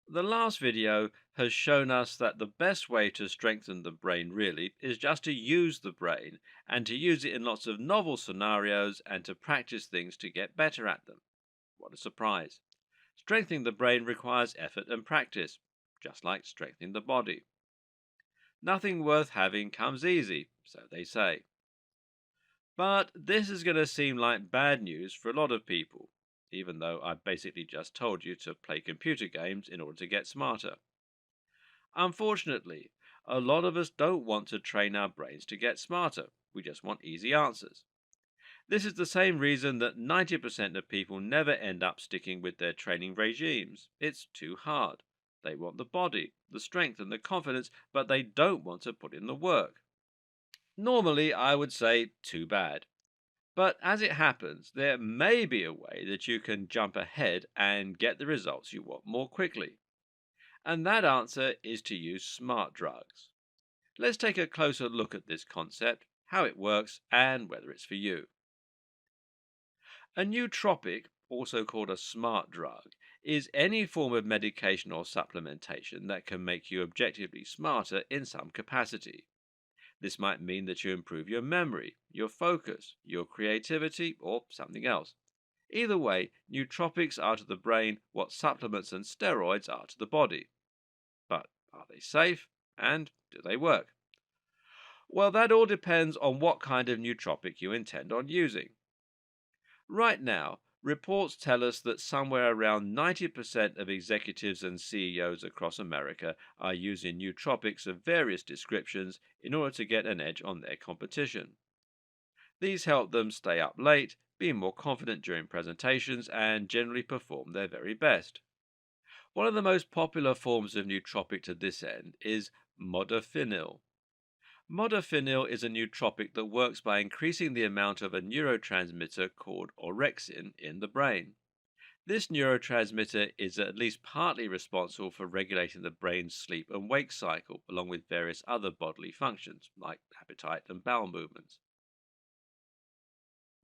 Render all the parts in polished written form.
The last video has shown us that the best way to strengthen the brain really is just to use the brain and to use it in lots of novel scenarios and to practice things to get better at them. What a surprise! Strengthening the brain requires effort and practice, just like strengthening the body. Nothing worth having comes easy, so they say. But this is going to seem like bad news for a lot of people, even though I basically just told you to play computer games in order to get smarter. Unfortunately, a lot of us don't want to train our brains to get smarter. We just want easy answers. This is the same reason that 90% of people never end up sticking with their training regimes. It's too hard. They want the body, the strength, and the confidence, but they don't want to put in the work. Normally, I would say too bad. But as it happens, there may be a way that you can jump ahead and get the results you want more quickly. And that answer is to use smart drugs. Let's take a closer look at this concept, how it works, and whether it's for you. A nootropic, also called a smart drug, is any form of medication or supplementation that can make you objectively smarter in some capacity. This might mean that you improve your memory, your focus, your creativity, or something else. Either way, nootropics are to the brain what supplements and steroids are to the body. But are they safe? And do they work? Well, that all depends on what kind of nootropic you intend on using. Right now, reports tell us that somewhere around 90% of executives and CEOs across America are using nootropics of various descriptions in order to get an edge on their competition. These help them stay up late, be more confident during presentations, and generally perform their very best. One of the most popular forms of nootropic to this end is modafinil. Modafinil is a nootropic that works by increasing the amount of a neurotransmitter called orexin in the brain. This neurotransmitter is at least partly responsible for regulating the brain's sleep and wake cycle, along with various other bodily functions like appetite and bowel movements.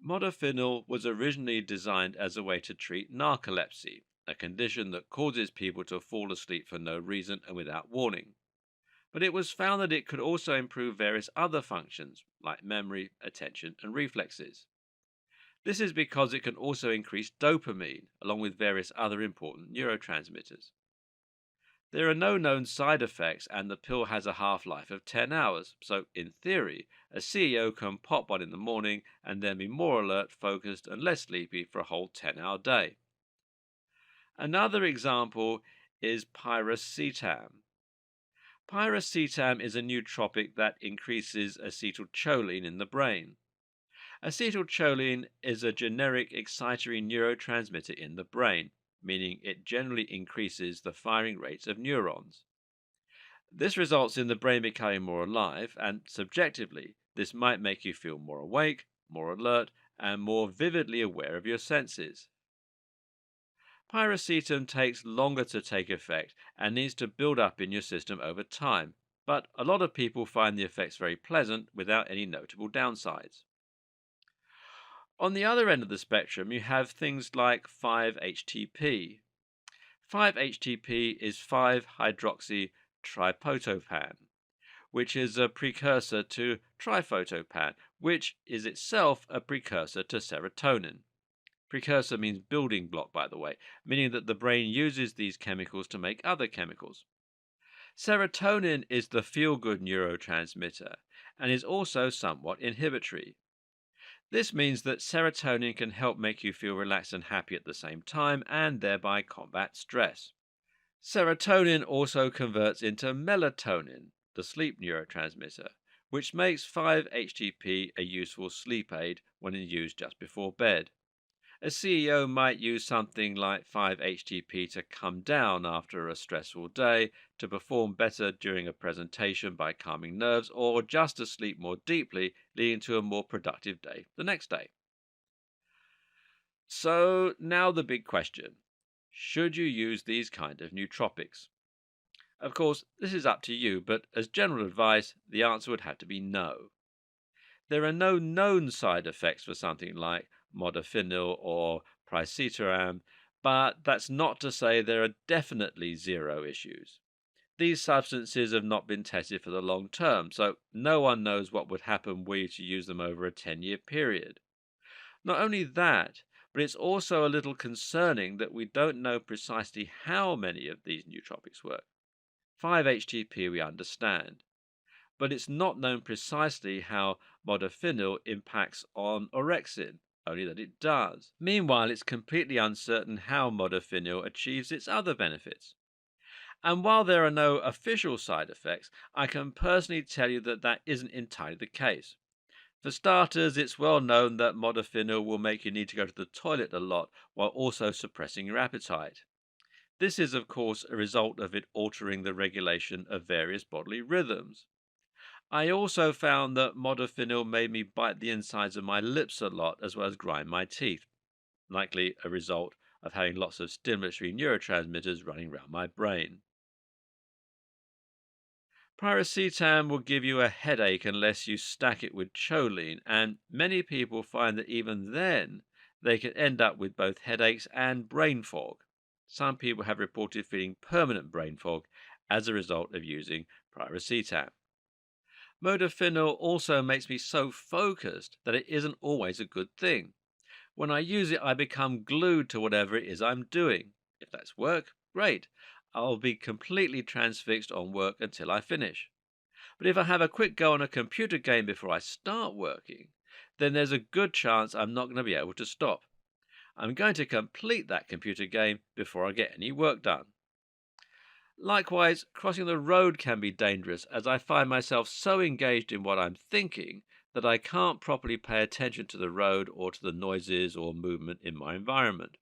Modafinil was originally designed as a way to treat narcolepsy, a condition that causes people to fall asleep for no reason and without warning. But it was found that it could also improve various other functions like memory, attention, and reflexes. This is because it can also increase dopamine, along with various other important neurotransmitters. There are no known side effects, and the pill has a half life of 10 hours, so in theory, a CEO can pop one in the morning and then be more alert, focused, and less sleepy for a whole 10-hour day. Another example is piracetam. Piracetam is a nootropic that increases acetylcholine in the brain. Acetylcholine is a generic excitatory neurotransmitter in the brain, meaning it generally increases the firing rates of neurons. This results in the brain becoming more alive, and subjectively, this might make you feel more awake, more alert, and more vividly aware of your senses. Piracetam takes longer to take effect and needs to build up in your system over time, but a lot of people find the effects very pleasant without any notable downsides. On the other end of the spectrum, you have things like 5-HTP. 5-HTP is 5-hydroxytriptophan, which is a precursor to triptophan, which is itself a precursor to serotonin. Precursor means building block, by the way, meaning that the brain uses these chemicals to make other chemicals. Serotonin is the feel-good neurotransmitter and is also somewhat inhibitory. This means that serotonin can help make you feel relaxed and happy at the same time and thereby combat stress. Serotonin also converts into melatonin, the sleep neurotransmitter, which makes 5-HTP a useful sleep aid when used just before bed. A CEO might use something like 5-HTP to come down after a stressful day, to perform better during a presentation by calming nerves, or just to sleep more deeply, leading to a more productive day the next day. So now the big question. Should you use these kind of nootropics? Of course, this is up to you, but as general advice, the answer would have to be no. There are no known side effects for something like modafinil or piracetam, But that's not to say there are definitely zero issues. These substances have not been tested for the long term, so no one knows what would happen were you to use them over a 10-year period. Not only that, but it's also a little concerning that we don't know precisely how many of these nootropics work. 5-HTP we understand, but it's not known precisely how modafinil impacts on orexin, only that it does. Meanwhile, it's completely uncertain how modafinil achieves its other benefits. And while there are no official side effects, I can personally tell you that that isn't entirely the case. For starters, it's well known that modafinil will make you need to go to the toilet a lot while also suppressing your appetite. This is, of course, a result of it altering the regulation of various bodily rhythms. I also found that modafinil made me bite the insides of my lips a lot as well as grind my teeth, likely a result of having lots of stimulatory neurotransmitters running around my brain. Pyrocetam will give you a headache unless you stack it with choline, and many people find that even then they can end up with both headaches and brain fog. Some people have reported feeling permanent brain fog as a result of using pyrocetam. Modafinil also makes me so focused that it isn't always a good thing. When I use it, I become glued to whatever it is I'm doing. If that's work, great. I'll be completely transfixed on work until I finish. But if I have a quick go on a computer game before I start working, then there's a good chance I'm not going to be able to stop. I'm going to complete that computer game before I get any work done. Likewise, crossing the road can be dangerous as I find myself so engaged in what I'm thinking that I can't properly pay attention to the road or to the noises or movement in my environment.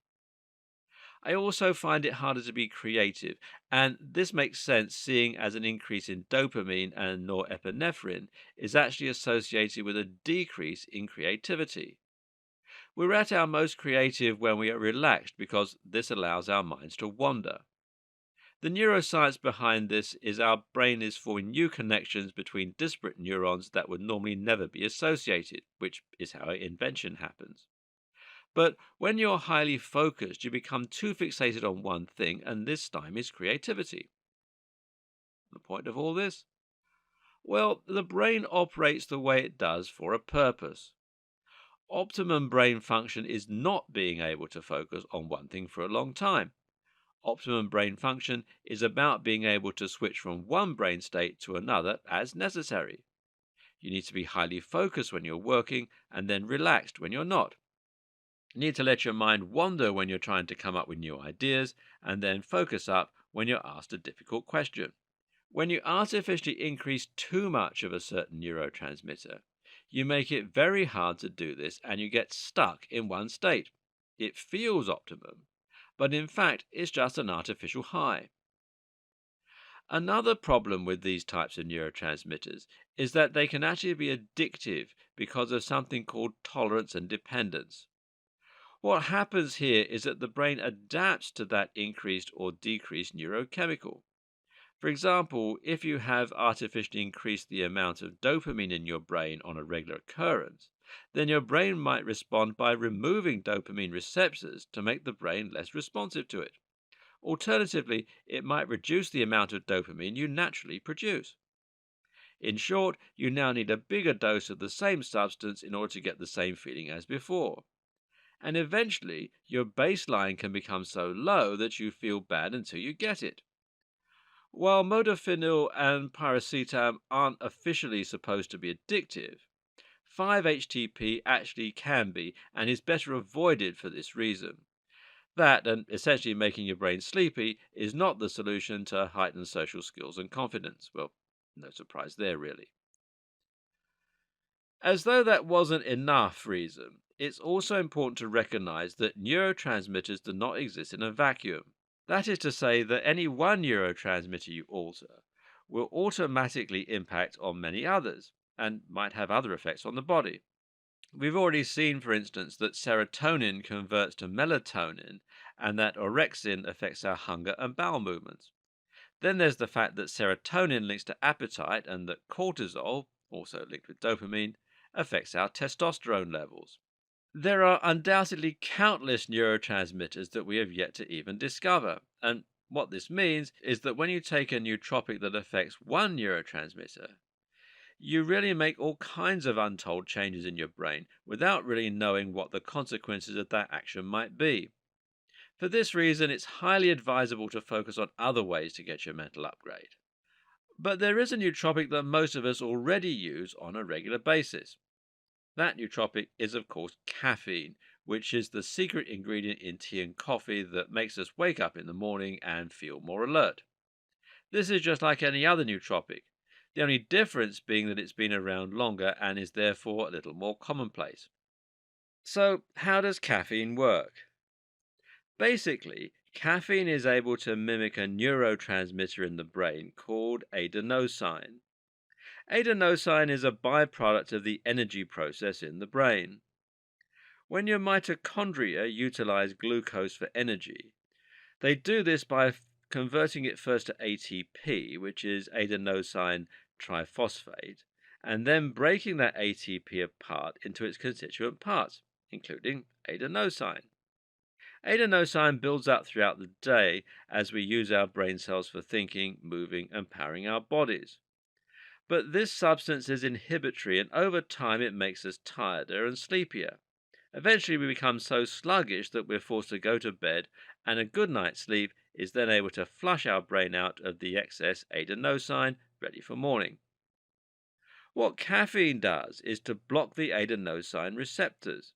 I also find it harder to be creative, and this makes sense seeing as an increase in dopamine and norepinephrine is actually associated with a decrease in creativity. We're at our most creative when we are relaxed because this allows our minds to wander. The neuroscience behind this is our brain is forming new connections between disparate neurons that would normally never be associated, which is how invention happens. But when you're highly focused, you become too fixated on one thing, and this time is creativity. The point of all this? Well, the brain operates the way it does for a purpose. Optimum brain function is not being able to focus on one thing for a long time. Optimum brain function is about being able to switch from one brain state to another as necessary. You need to be highly focused when you're working and then relaxed when you're not. You need to let your mind wander when you're trying to come up with new ideas and then focus up when you're asked a difficult question. When you artificially increase too much of a certain neurotransmitter, you make it very hard to do this and you get stuck in one state. It feels optimum, but in fact it's just an artificial high. Another problem with these types of neurotransmitters is that they can actually be addictive because of something called tolerance and dependence. What happens here is that the brain adapts to that increased or decreased neurochemical. For example, if you have artificially increased the amount of dopamine in your brain on a regular occurrence, then your brain might respond by removing dopamine receptors to make the brain less responsive to it. Alternatively, it might reduce the amount of dopamine you naturally produce. In short, you now need a bigger dose of the same substance in order to get the same feeling as before. And eventually, your baseline can become so low that you feel bad until you get it. While modafinil and pyrocetam aren't officially supposed to be addictive, 5-HTP actually can be and is better avoided for this reason. That, and essentially making your brain sleepy, is not the solution to heightened social skills and confidence. Well, no surprise there, really. As though that wasn't enough reason, it's also important to recognize that neurotransmitters do not exist in a vacuum. That is to say that any one neurotransmitter you alter will automatically impact on many others and might have other effects on the body. We've already seen, for instance, that serotonin converts to melatonin and that orexin affects our hunger and bowel movements. Then there's the fact that serotonin links to appetite and that cortisol, also linked with dopamine, affects our testosterone levels. There are undoubtedly countless neurotransmitters that we have yet to even discover. And what this means is that when you take a nootropic that affects one neurotransmitter, you really make all kinds of untold changes in your brain without really knowing what the consequences of that action might be. For this reason, it's highly advisable to focus on other ways to get your mental upgrade. But there is a nootropic that most of us already use on a regular basis. That nootropic is, of course, caffeine, which is the secret ingredient in tea and coffee that makes us wake up in the morning and feel more alert. This is just like any other nootropic, the only difference being that it's been around longer and is therefore a little more commonplace. So, how does caffeine work? Basically, caffeine is able to mimic a neurotransmitter in the brain called adenosine. Adenosine is a byproduct of the energy process in the brain. When your mitochondria utilize glucose for energy, they do this by converting it first to ATP, which is adenosine triphosphate, and then breaking that ATP apart into its constituent parts, including adenosine. Adenosine builds up throughout the day as we use our brain cells for thinking, moving, and powering our bodies. But this substance is inhibitory, and over time it makes us tireder and sleepier. Eventually, we become so sluggish that we're forced to go to bed, and a good night's sleep is then able to flush our brain out of the excess adenosine, ready for morning. What caffeine does is to block the adenosine receptors.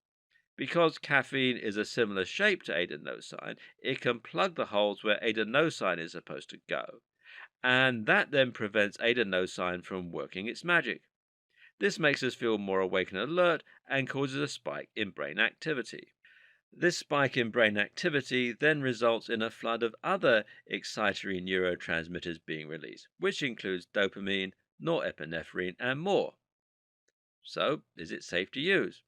Because caffeine is a similar shape to adenosine, it can plug the holes where adenosine is supposed to go, and that then prevents adenosine from working its magic. This makes us feel more awake and alert and causes a spike in brain activity. This spike in brain activity then results in a flood of other excitatory neurotransmitters being released, which includes dopamine, norepinephrine, and more. So, is it safe to use?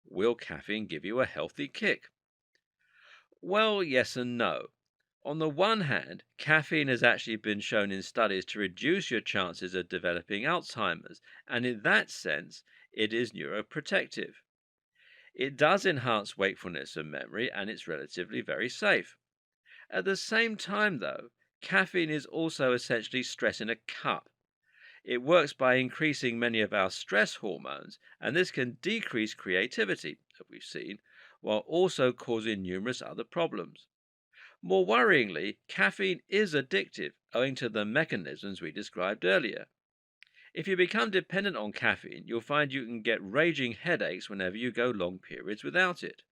Will caffeine give you a healthy kick? Well, yes and no. On the one hand, caffeine has actually been shown in studies to reduce your chances of developing Alzheimer's, and in that sense, it is neuroprotective. It does enhance wakefulness and memory, and it's relatively very safe. At the same time, though, caffeine is also essentially stress in a cup. It works by increasing many of our stress hormones, and this can decrease creativity, as we've seen, while also causing numerous other problems. More worryingly, caffeine is addictive, owing to the mechanisms we described earlier. If you become dependent on caffeine, you'll find you can get raging headaches whenever you go long periods without it.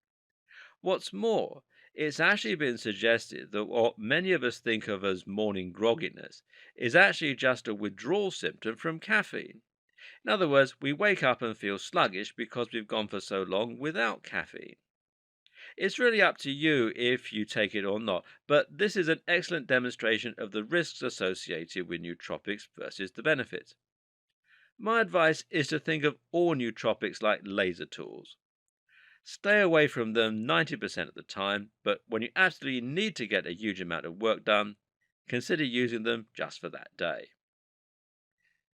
What's more, it's actually been suggested that what many of us think of as morning grogginess is actually just a withdrawal symptom from caffeine. In other words, we wake up and feel sluggish because we've gone for so long without caffeine. It's really up to you if you take it or not, but this is an excellent demonstration of the risks associated with nootropics versus the benefits. My advice is to think of all nootropics like laser tools. Stay away from them 90% of the time, but when you absolutely need to get a huge amount of work done, consider using them just for that day.